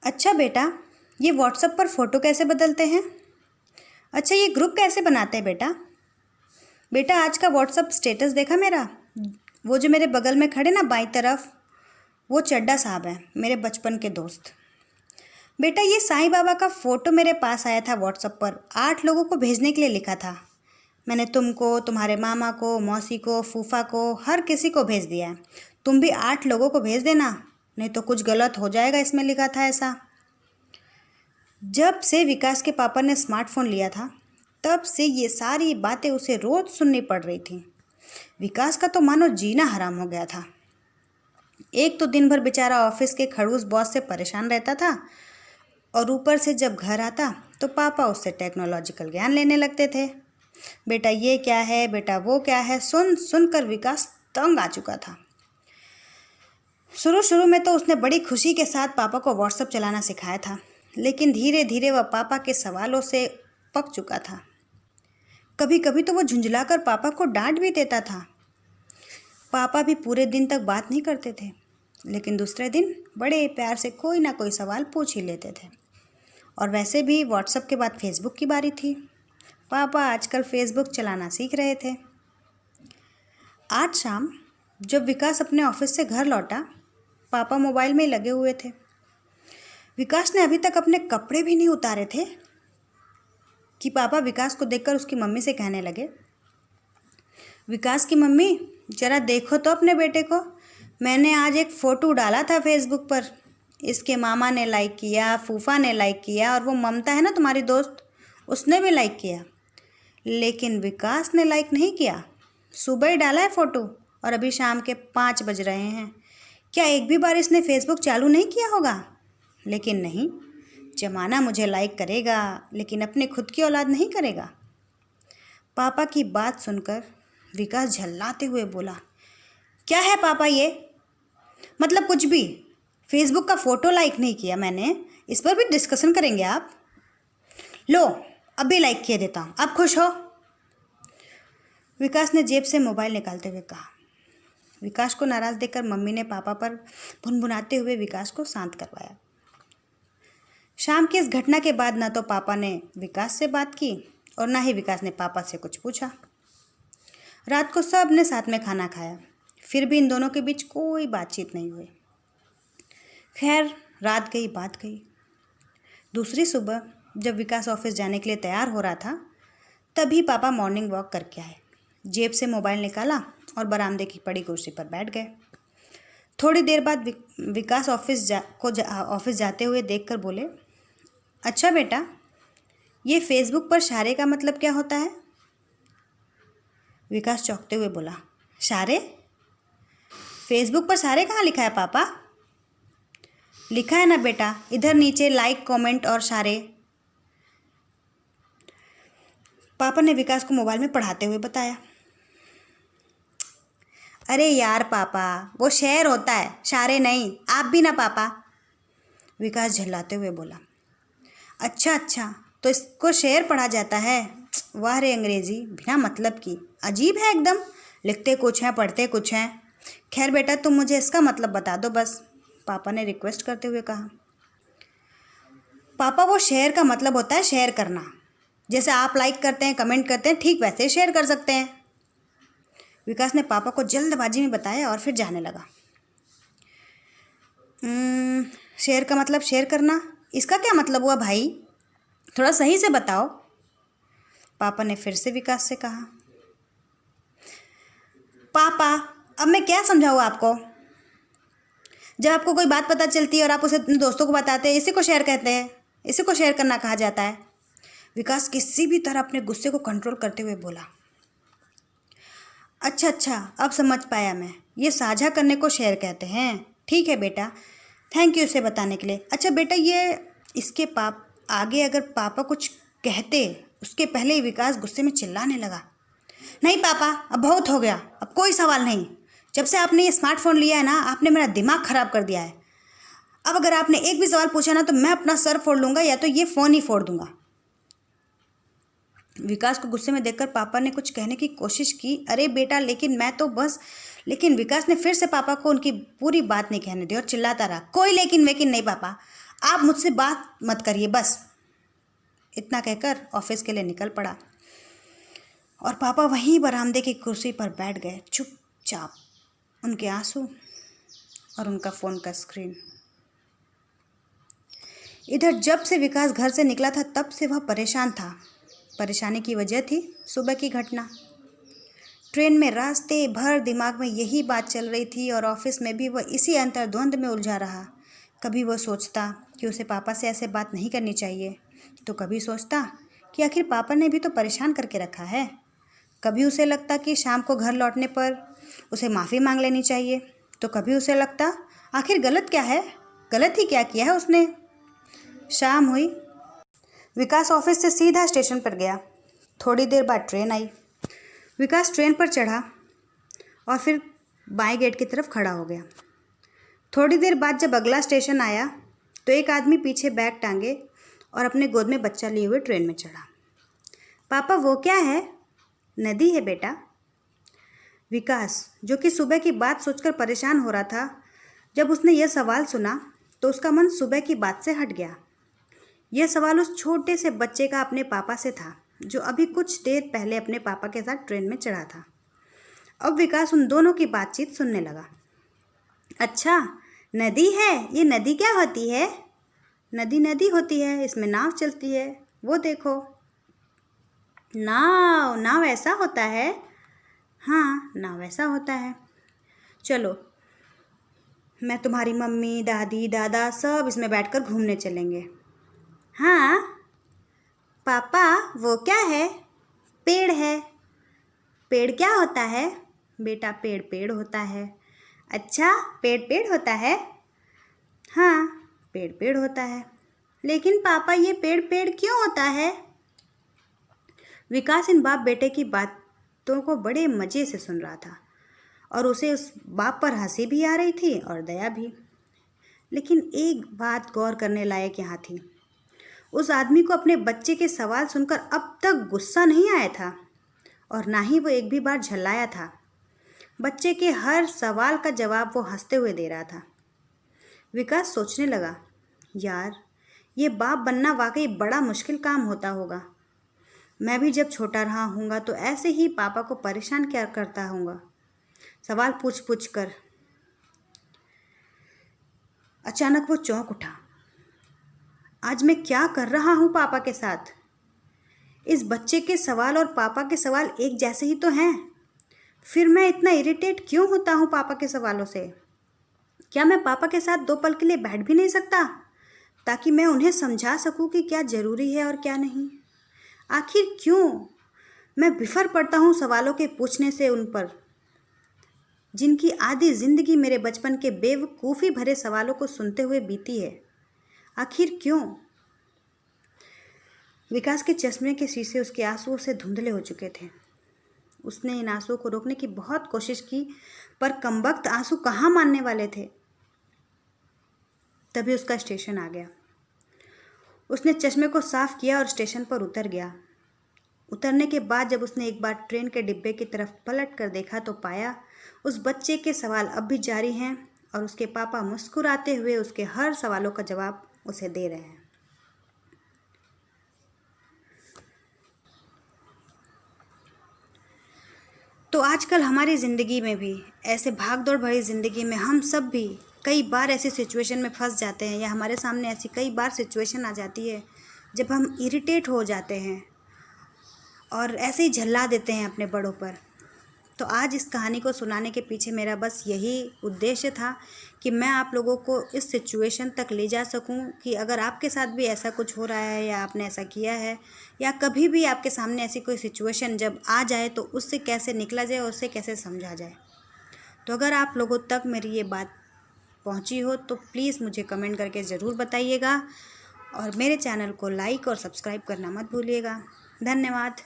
अच्छा बेटा, ये व्हाट्सएप पर फ़ोटो कैसे बदलते हैं? अच्छा, ये ग्रुप कैसे बनाते हैं बेटा? बेटा, आज का व्हाट्सएप स्टेटस देखा मेरा? वो जो मेरे बगल में खड़े ना बाईं तरफ, वो चड्ढा साहब हैं, मेरे बचपन के दोस्त। बेटा, ये साईं बाबा का फ़ोटो मेरे पास आया था व्हाट्सएप पर। 8 लोगों को भेजने के लिए लिखा था। मैंने तुमको, तुम्हारे मामा को, मौसी को, फूफा को, हर किसी को भेज दिया है। तुम भी 8 लोगों को भेज देना, नहीं तो कुछ गलत हो जाएगा। इसमें लिखा था ऐसा। जब से विकास के पापा ने स्मार्टफोन लिया था, तब से ये सारी बातें उसे रोज़ सुननी पड़ रही थी। विकास का तो मानो जीना हराम हो गया था। एक तो दिन भर बेचारा ऑफिस के खड़ूस बॉस से परेशान रहता था, और ऊपर से जब घर आता तो पापा उससे टेक्नोलॉजिकल ज्ञान लेने लगते थे। बेटा ये क्या है, बेटा वो क्या है, सुन सुन कर विकास तंग आ चुका था। शुरू शुरू में तो उसने बड़ी खुशी के साथ पापा को व्हाट्सएप चलाना सिखाया था, लेकिन धीरे धीरे वह पापा के सवालों से पक चुका था। कभी कभी तो वो झुंझलाकर पापा को डांट भी देता था। पापा भी पूरे दिन तक बात नहीं करते थे, लेकिन दूसरे दिन बड़े प्यार से कोई ना कोई सवाल पूछ ही लेते थे। और वैसे भी व्हाट्सएप के बाद फेसबुक की बारी थी। पापा आजकल फेसबुक चलाना सीख रहे थे। आज शाम जब विकास अपने ऑफिस से घर लौटा, पापा मोबाइल में ही लगे हुए थे। विकास ने अभी तक अपने कपड़े भी नहीं उतारे थे कि पापा विकास को देखकर उसकी मम्मी से कहने लगे, विकास की मम्मी, जरा देखो तो अपने बेटे को। मैंने आज एक फ़ोटो डाला था फेसबुक पर। इसके मामा ने लाइक किया, फूफा ने लाइक किया, और वो ममता है ना तुम्हारी दोस्त, उसने भी लाइक किया। लेकिन विकास ने लाइक नहीं किया। सुबह ही डाला है फ़ोटो, और अभी शाम के 5 बज रहे हैं। क्या एक भी बार इसने फेसबुक चालू नहीं किया होगा? लेकिन नहीं, जमाना मुझे लाइक करेगा, लेकिन अपने खुद की औलाद नहीं करेगा। पापा की बात सुनकर विकास झल्लाते हुए बोला, क्या है पापा ये? मतलब कुछ भी। फेसबुक का फ़ोटो लाइक नहीं किया मैंने, इस पर भी डिस्कशन करेंगे आप? लो, अभी लाइक किए देता हूँ, आप खुश हो? विकास ने जेब से मोबाइल निकालते हुए कहा। विकास को नाराज़ देखकर मम्मी ने पापा पर भुनभुनाते हुए विकास को शांत करवाया। शाम की इस घटना के बाद ना तो पापा ने विकास से बात की और ना ही विकास ने पापा से कुछ पूछा। रात को सब ने साथ में खाना खाया, फिर भी इन दोनों के बीच कोई बातचीत नहीं हुई। खैर, रात गई बात गई। दूसरी सुबह जब विकास ऑफिस जाने के लिए तैयार हो रहा था, तभी पापा मॉर्निंग वॉक करके आए। जेब से मोबाइल निकाला और बरामदे की पड़ी कुर्सी पर बैठ गए। थोड़ी देर बाद विकास ऑफिस जाते हुए देखकर बोले, अच्छा बेटा, ये फेसबुक पर शारे का मतलब क्या होता है? विकास चौंकते हुए बोला, शारे? फेसबुक पर शारे कहाँ लिखा है पापा? लिखा है ना बेटा, इधर नीचे लाइक, कमेंट और शारे। पापा ने विकास को मोबाइल में पढ़ाते हुए बताया। अरे यार पापा, वो शेयर होता है, शारे नहीं। आप भी ना पापा, विकास झल्लाते हुए बोला। अच्छा अच्छा, तो इसको शेयर पढ़ा जाता है? वाह रे अंग्रेजी, बिना मतलब की, अजीब है एकदम। लिखते कुछ हैं, पढ़ते कुछ हैं। खैर बेटा, तुम मुझे इसका मतलब बता दो बस, पापा ने रिक्वेस्ट करते हुए कहा। पापा, वो शेयर का मतलब होता है शेयर करना। जैसे आप लाइक करते हैं, कमेंट करते हैं, ठीक वैसे शेयर कर सकते हैं। विकास ने पापा को जल्दबाजी में बताया और फिर जाने लगा। शेयर का मतलब शेयर करना, इसका क्या मतलब हुआ भाई? थोड़ा सही से बताओ, पापा ने फिर से विकास से कहा। पापा, अब मैं क्या समझाऊँ आपको? जब आपको कोई बात पता चलती है और आप उसे अपने दोस्तों को बताते हैं, इसी को शेयर कहते हैं, इसी को शेयर करना कहा जाता है। विकास किसी भी तरह अपने गुस्से को कंट्रोल करते हुए बोला। अच्छा अच्छा, अब समझ पाया मैं, ये साझा करने को शेयर कहते हैं। ठीक है बेटा, थैंक यू इसे बताने के लिए। अच्छा बेटा, ये इसके आगे अगर पापा कुछ कहते, उसके पहले ही विकास गुस्से में चिल्लाने लगा। नहीं पापा, अब बहुत हो गया, अब कोई सवाल नहीं। जब से आपने ये स्मार्टफोन लिया है ना, आपने मेरा दिमाग ख़राब कर दिया है। अब अगर आपने एक भी सवाल पूछा ना, तो मैं अपना सर फोड़ लूँगा या तो ये फ़ोन ही फोड़ दूँगा। विकास को गुस्से में देखकर पापा ने कुछ कहने की कोशिश की। अरे बेटा, लेकिन विकास ने फिर से पापा को उनकी पूरी बात नहीं कहने दी और चिल्लाता रहा, कोई लेकिन वेकिन नहीं पापा, आप मुझसे बात मत करिए बस। इतना कहकर ऑफिस के लिए निकल पड़ा और पापा वहीं बरामदे की कुर्सी पर बैठ गए चुपचाप, उनके आंसू और उनका फ़ोन का स्क्रीन। इधर जब से विकास घर से निकला था तब से वह परेशान था। परेशानी की वजह थी सुबह की घटना। ट्रेन में रास्ते भर दिमाग में यही बात चल रही थी और ऑफिस में भी वह इसी अंतर्द्वंद में उलझा रहा। कभी वह सोचता कि उसे पापा से ऐसे बात नहीं करनी चाहिए, तो कभी सोचता कि आखिर पापा ने भी तो परेशान करके रखा है। कभी उसे लगता कि शाम को घर लौटने पर उसे माफ़ी मांग लेनी चाहिए, तो कभी उसे लगता आखिर गलत क्या है, गलत ही क्या किया है उसने। शाम हुई, विकास ऑफिस से सीधा स्टेशन पर गया। थोड़ी देर बाद ट्रेन आई। विकास ट्रेन पर चढ़ा और फिर बाएं गेट की तरफ खड़ा हो गया। थोड़ी देर बाद जब अगला स्टेशन आया तो एक आदमी पीछे बैग टांगे और अपने गोद में बच्चा लिए हुए ट्रेन में चढ़ा। पापा वो क्या है? नदी है बेटा। विकास, जो कि सुबह की बात सोचकर परेशान हो रहा था, जब उसने यह सवाल सुना तो उसका मन सुबह की बात से हट गया। यह सवाल उस छोटे से बच्चे का अपने पापा से था, जो अभी कुछ देर पहले अपने पापा के साथ ट्रेन में चढ़ा था। अब विकास उन दोनों की बातचीत सुनने लगा। अच्छा, नदी है, ये नदी क्या होती है? नदी नदी होती है, इसमें नाव चलती है, वो देखो। नाव? नाव ऐसा होता है? हाँ, नाव ऐसा होता है। चलो, मैं तुम्हारी मम्मी, दादी, दादा सब इसमें बैठकर घूमने चलेंगे। हाँ। पापा वो क्या है? पेड़ है। पेड़ क्या होता है? बेटा, पेड़ पेड़ होता है। अच्छा, पेड़ पेड़ होता है? हाँ, पेड़ पेड़ होता है। लेकिन पापा ये पेड़ पेड़ क्यों होता है? विकास इन बाप बेटे की बातों को बड़े मज़े से सुन रहा था और उसे उस बाप पर हंसी भी आ रही थी और दया भी। लेकिन एक बात गौर करने लायक यहाँ थी। उस आदमी को अपने बच्चे के सवाल सुनकर अब तक गुस्सा नहीं आया था और ना ही वो एक भी बार झल्लाया था। बच्चे के हर सवाल का जवाब वो हंसते हुए दे रहा था। विकास सोचने लगा, यार, ये बाप बनना वाकई बड़ा मुश्किल काम होता होगा। मैं भी जब छोटा रहा हूँगा तो ऐसे ही पापा को परेशान क्या करता हूँगा, सवाल पूछ पूछ कर। अचानक वो चौंक उठा। आज मैं क्या कर रहा हूँ पापा के साथ? इस बच्चे के सवाल और पापा के सवाल एक जैसे ही तो हैं। फिर मैं इतना इरिटेट क्यों होता हूँ पापा के सवालों से? क्या मैं पापा के साथ 2 पल के लिए बैठ भी नहीं सकता, ताकि मैं उन्हें समझा सकूं कि क्या ज़रूरी है और क्या नहीं? आखिर क्यों मैं बिफर पड़ता हूँ सवालों के पूछने से उन पर, जिनकी आधी ज़िंदगी मेरे बचपन के बेवकूफ़ी भरे सवालों को सुनते हुए बीती है? आखिर क्यों? विकास के चश्मे के शीशे उसके आंसुओं से धुंधले हो चुके थे। उसने इन आंसुओं को रोकने की बहुत कोशिश की, पर कमबख्त आंसू कहाँ मानने वाले थे। तभी उसका स्टेशन आ गया। उसने चश्मे को साफ किया और स्टेशन पर उतर गया। उतरने के बाद जब उसने एक बार ट्रेन के डिब्बे की तरफ पलट कर देखा तो पाया उस बच्चे के सवाल अब भी जारी हैं और उसके पापा मुस्कुराते हुए उसके हर सवालों का जवाब उसे दे रहे हैं। तो आजकल हमारी ज़िंदगी में भी, ऐसे भाग दौड़ भरी ज़िंदगी में, हम सब भी कई बार ऐसी सिचुएशन में फंस जाते हैं, या हमारे सामने ऐसी कई बार सिचुएशन आ जाती है जब हम इरिटेट हो जाते हैं और ऐसे ही झल्ला देते हैं अपने बड़ों पर। तो आज इस कहानी को सुनाने के पीछे मेरा बस यही उद्देश्य था कि मैं आप लोगों को इस सिचुएशन तक ले जा सकूं कि अगर आपके साथ भी ऐसा कुछ हो रहा है, या आपने ऐसा किया है, या कभी भी आपके सामने ऐसी कोई सिचुएशन जब आ जाए तो उससे कैसे निकला जाए और उससे कैसे समझा जाए। तो अगर आप लोगों तक मेरी ये बात पहुंची हो तो प्लीज़ मुझे कमेंट करके ज़रूर बताइएगा और मेरे चैनल को लाइक और सब्सक्राइब करना मत भूलिएगा। धन्यवाद।